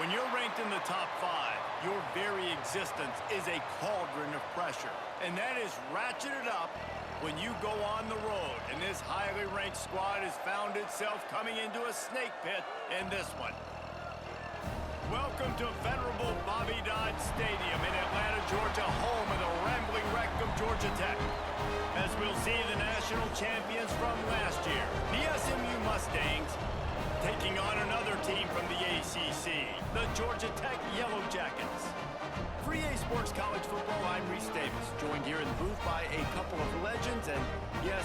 When you're ranked in the top 5, your very existence is a cauldron of pressure. And that is ratcheted up when you go on the road. And this highly ranked squad has found itself coming into a snake pit in this one. Welcome to venerable Bobby Dodd Stadium in Atlanta, Georgia, home of the rambling wreck of Georgia Tech. As we'll see the national champions from last year, the SMU Mustangs, taking on another team from the ACC, the Georgia Tech Yellow Jackets. For EA Sports College Football, I'm Reese Davis, joined here in the booth by a couple of legends, and yes,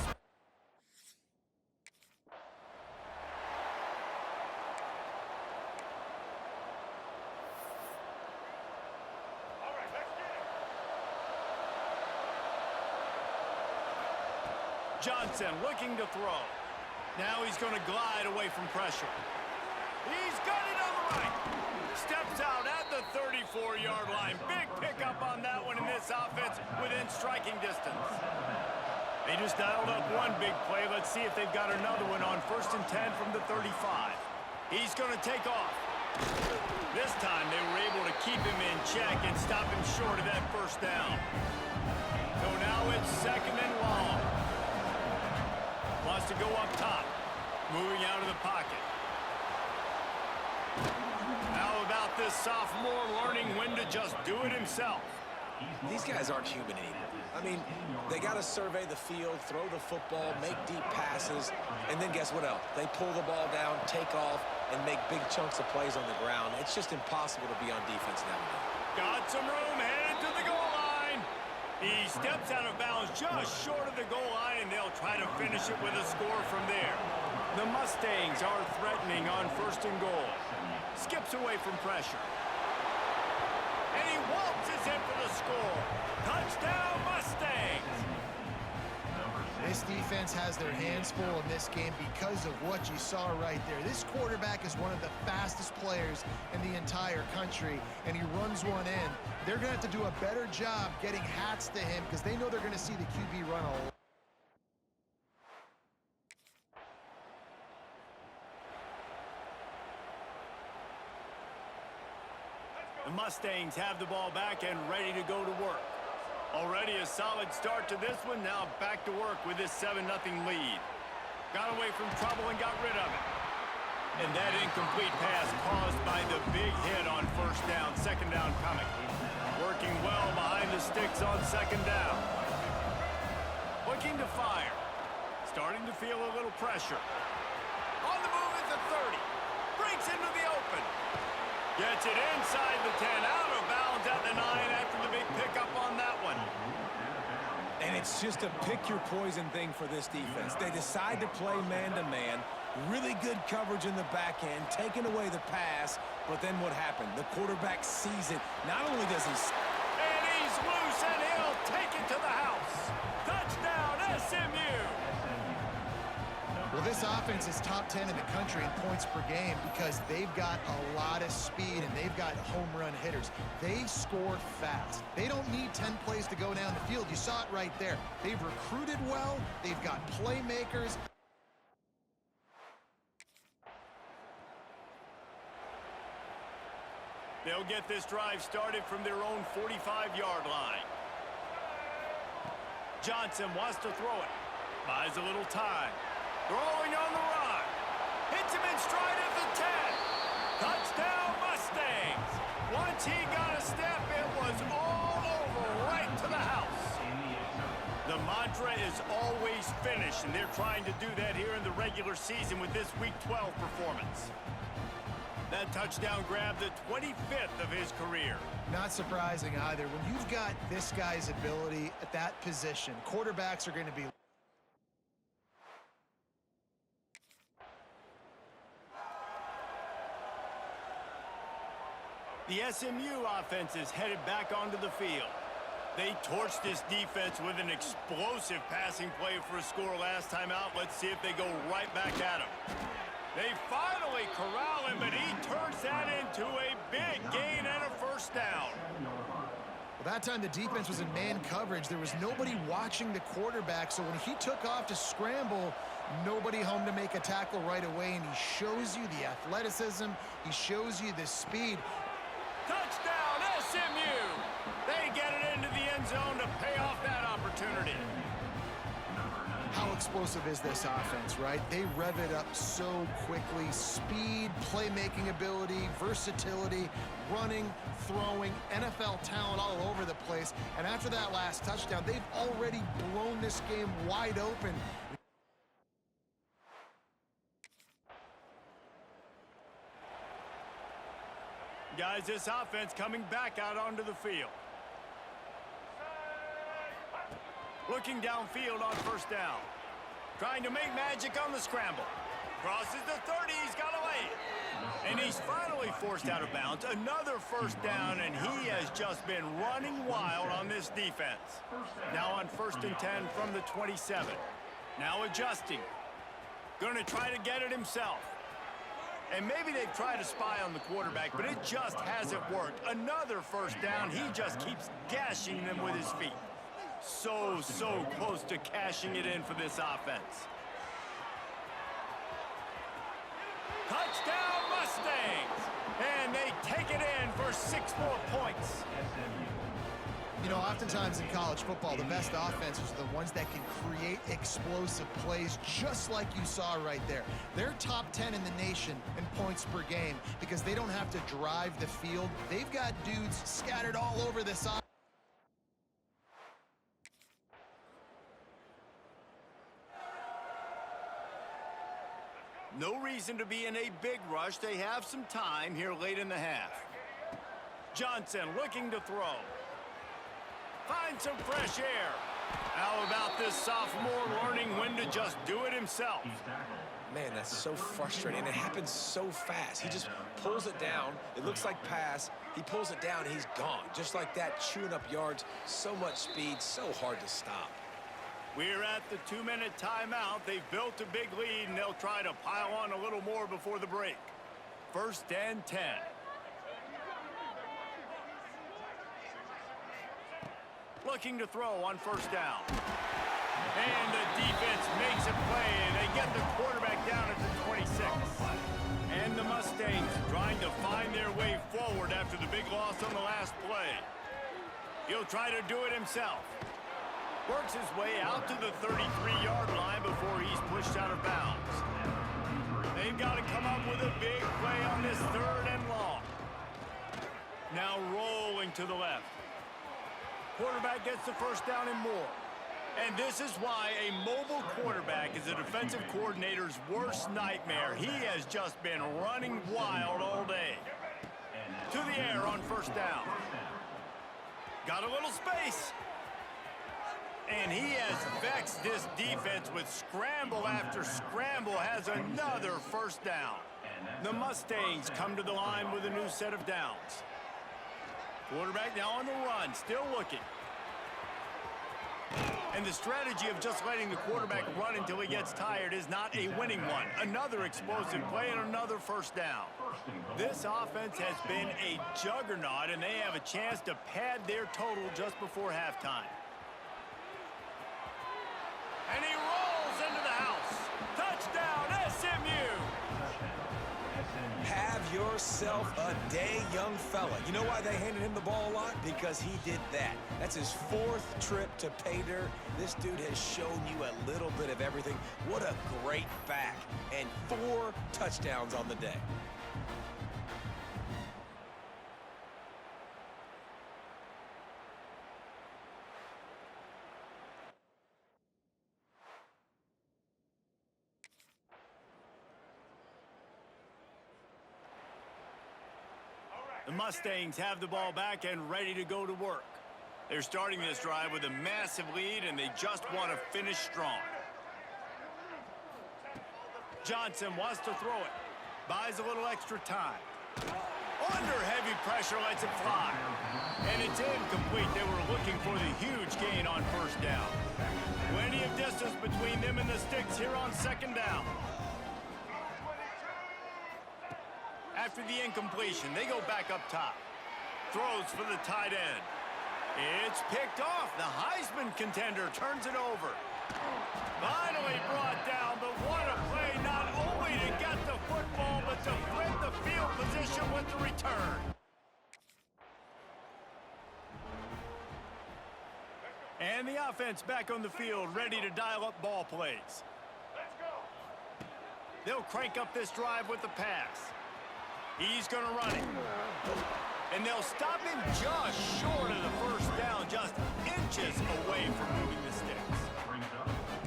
Johnson looking to throw. Now he's going to glide away from pressure. He's got it on the right. Steps out at the 34-yard line. Big pickup on that one in this offense within striking distance. They just dialed up one big play. Let's see if they've got another one on 1st and 10 from the 35. He's going to take off. This time they were able to keep him in check and stop him short of that first down. So now it's 2nd and long. Wants to go up top, moving out of the pocket. How about this sophomore learning when to just do it himself? These guys aren't human anymore. I mean, they got to survey the field, throw the football, make deep passes, and then guess what else? They pull the ball down, take off, and make big chunks of plays on the ground. It's just impossible to be on defense nowadays. Got some room, headed to the goal line. He steps out of bounds just short of the goal line, and they'll try to finish it with a score from there. The Mustangs are threatening on 1st and goal. Skips away from pressure. And he waltzes in for the score. Touchdown, Mustangs! This defense has their hands full in this game because of what you saw right there. This quarterback is one of the fastest players in the entire country, and he runs one in. They're going to have to do a better job getting hats to him because they know they're going to see the QB run a lot. The Mustangs have the ball back and ready to go to work. Already a solid start to this one. Now back to work with this 7-0 lead. Got away from trouble and got rid of it. And that incomplete pass caused by the big hit on 1st down. 2nd down coming. Working well behind the sticks on 2nd down. Looking to fire. Starting to feel a little pressure. On the move at the 30. Breaks into the open. Gets it inside the 10, out of bounds at the 9 after the big pickup on that one. And it's just a pick-your-poison thing for this defense. They decide to play man-to-man, really good coverage in the back end, taking away the pass, but then what happened? The quarterback sees it. Not only does he... And he's loose, and he'll take it to the house. Touchdown, SMU! Well, this offense is top 10 in the country in points per game because they've got a lot of speed and they've got home run hitters. They score fast. They don't need 10 plays to go down the field. You saw it right there. They've recruited well. They've got playmakers. They'll get this drive started from their own 45-yard line. Johnson wants to throw it. Buys a little time. Throwing on the run. Hits him in stride at the 10. Touchdown, Mustangs. Once he got a step, it was all over right to the house. The mantra is always finish, and they're trying to do that here in the regular season with this Week 12 performance. That touchdown grabbed the 25th of his career. Not surprising either. When you've got this guy's ability at that position, quarterbacks are going to be... The SMU offense is headed back onto the field. They torched this defense with an explosive passing play for a score last time out. Let's see if they go right back at him. They finally corral him, but he turns that into a big gain and a 1st down. Well, that time the defense was in man coverage. There was nobody watching the quarterback, so when he took off to scramble, nobody home to make a tackle right away, and he shows you the athleticism. He shows you the speed. Touchdown, SMU! They get it into the end zone to pay off that opportunity. How explosive is this offense, right? They rev it up so quickly. Speed, playmaking ability, versatility, running, throwing, NFL talent all over the place. And after that last touchdown, they've already blown this game wide open. Guys, this offense coming back out onto the field. Looking downfield on first down. Trying to make magic on the scramble. Crosses the 30, he's got away. And he's finally forced out of bounds. Another first down, and he has just been running wild on this defense. Now on 1st and 10 from the 27. Now adjusting. Gonna try to get it himself. And maybe they've tried to spy on the quarterback, but it just hasn't worked. Another first down, he just keeps gashing them with his feet. So close to cashing it in for this offense. Touchdown Mustangs! And they take it in for 6 more points. You know, oftentimes in college football, the best offenses are the ones that can create explosive plays, just like you saw right there. They're top 10 in the nation in points per game because they don't have to drive the field. They've got dudes scattered all over this offense. No reason to be in a big rush. They have some time here late in the half. Johnson looking to throw. Find some fresh air. How about this sophomore learning when to just do it himself? Man, that's so frustrating. It happens so fast. He just pulls it down. It looks like pass. He pulls it down, and he's gone. Just like that, chewing up yards. So much speed, so hard to stop. We're at the 2-minute timeout. They've built a big lead, and they'll try to pile on a little more before the break. 1st and 10. Looking to throw on first down. And the defense makes a play, and they get the quarterback down at the 26. And the Mustangs trying to find their way forward after the big loss on the last play. He'll try to do it himself. Works his way out to the 33-yard line before he's pushed out of bounds. They've got to come up with a big play on this 3rd and long. Now rolling to the left. Quarterback gets the first down and more. And this is why a mobile quarterback is a defensive coordinator's worst nightmare. He has just been running wild all day. To the air on first down. Got a little space. And he has vexed this defense with scramble after scramble, has another first down. The Mustangs come to the line with a new set of downs. Quarterback now on the run, still looking. And the strategy of just letting the quarterback run until he gets tired is not a winning one. Another explosive play and another first down. This offense has been a juggernaut, and they have a chance to pad their total just before halftime. And he rolls into the house. Touchdown, SMU! Have yourself a day, young fella. You know why they handed him the ball a lot? Because he did that. That's his 4th trip to pay dirt. This dude has shown you a little bit of everything. What a great back. And 4 touchdowns on the day. The Mustangs have the ball back and ready to go to work. They're starting this drive with a massive lead, and they just want to finish strong. Johnson wants to throw it. Buys a little extra time. Under heavy pressure, lets it fly. And it's incomplete. They were looking for the huge gain on first down. Plenty of distance between them and the sticks here on 2nd down. After the incompletion, they go back up top. Throws for the tight end. It's picked off. The Heisman contender turns it over. Finally brought down, but what a play, not only to get the football, but to flip the field position with the return. And the offense back on the field, ready to dial up ball plays. They'll crank up this drive with the pass. He's going to run it. And they'll stop him just short of the first down, just inches away from moving the sticks.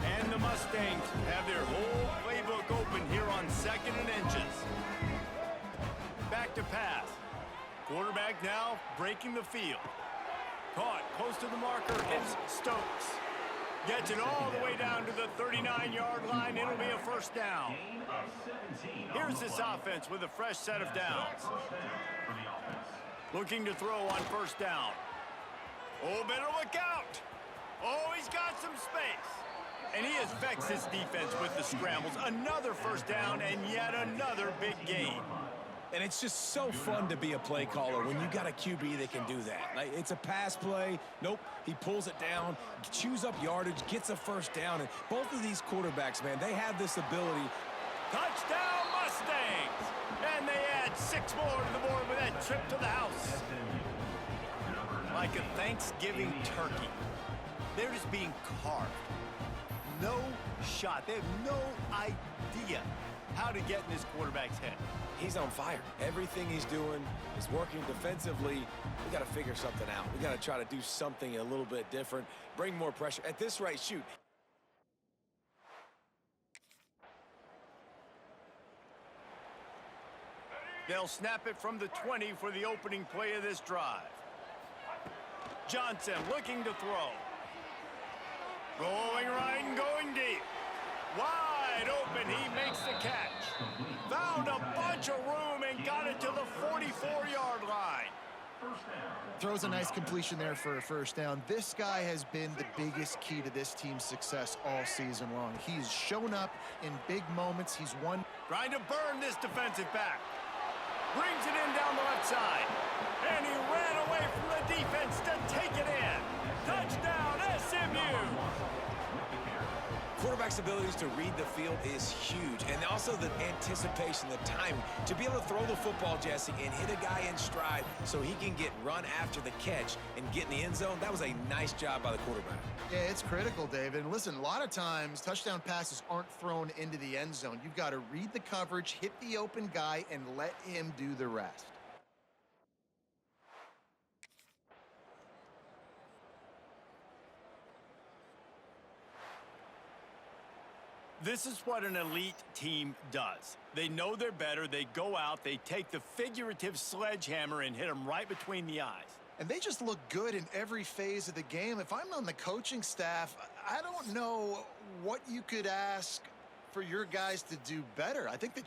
And the Mustangs have their whole playbook open here on 2nd and inches. Back to pass. Quarterback now breaking the field. Caught close to the marker is Stokes. Gets it all the way down to the 39-yard line. It'll be a first down. Here's this offense with a fresh set of downs. Looking to throw on first down. Oh, better look out. Oh, he's got some space. And he has vexed his defense with the scrambles. Another first down and yet another big gain. And it's just so fun to be a play caller when you got a QB that can do that. Like, it's a pass play. Nope, he pulls it down, chews up yardage, gets a first down. And both of these quarterbacks, man, they have this ability. Touchdown, Mustangs! And they add 6 more to the board with that trip to the house. Like a Thanksgiving turkey. They're just being carved. No shot. They have no idea how to get in this quarterback's head. He's on fire. Everything he's doing is working defensively. We got to figure something out. We got to try to do something a little bit different, bring more pressure. At this rate, shoot. They'll snap it from the 20 for the opening play of this drive. Johnson looking to throw. Rolling right and going deep. Wide open, he makes the catch. Found a bunch of room and got it to the 44-yard line. Throws a nice completion there for a first down. This guy has been the biggest key to this team's success all season long. He's shown up in big moments. He's won. Trying to burn this defensive back. Brings it in down the left side. And he ran away from the defense to take it in. Touchdown, SMU. Quarterback's abilities to read the field is huge, and also the anticipation, the timing. To be able to throw the football, Jesse, and hit a guy in stride so he can get run after the catch and get in the end zone, that was a nice job by the quarterback. Yeah, it's critical, David. And listen, a lot of times touchdown passes aren't thrown into the end zone. You've got to read the coverage, hit the open guy, and let him do the rest. This is what an elite team does. They know they're better. They go out, they take the figurative sledgehammer and hit them right between the eyes. And they just look good in every phase of the game. If I'm on the coaching staff, I don't know what you could ask for your guys to do better. I think that